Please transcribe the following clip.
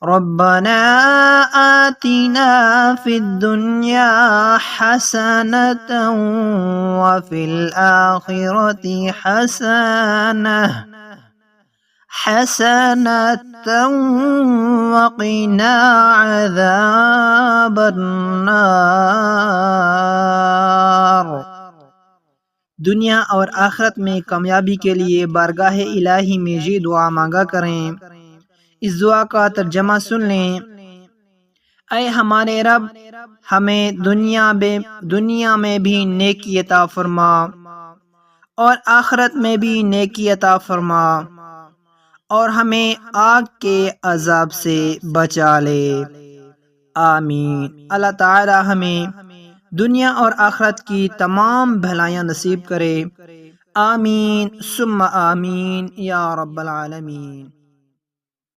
ربنا آتنا في الدنيا حسنة وفي الآخرة حسنة وقنا عذاب النار۔ دنیا اور آخرت میں کامیابی کے لیے بارگاہ الہی میں یہ دعا مانگا کریں۔ اس دعا کا ترجمہ سن لیں۔ اے ہمارے رب، ہمیں دنیا میں بھی نیکی عطا فرما اور آخرت میں بھی نیکی عطا فرما، اور ہمیں آگ کے عذاب سے بچا لے۔ آمین۔ اللہ تعالی ہمیں دنیا اور آخرت کی تمام بھلائیاں نصیب کرے۔ آمین ثم آمین یا رب العالمین۔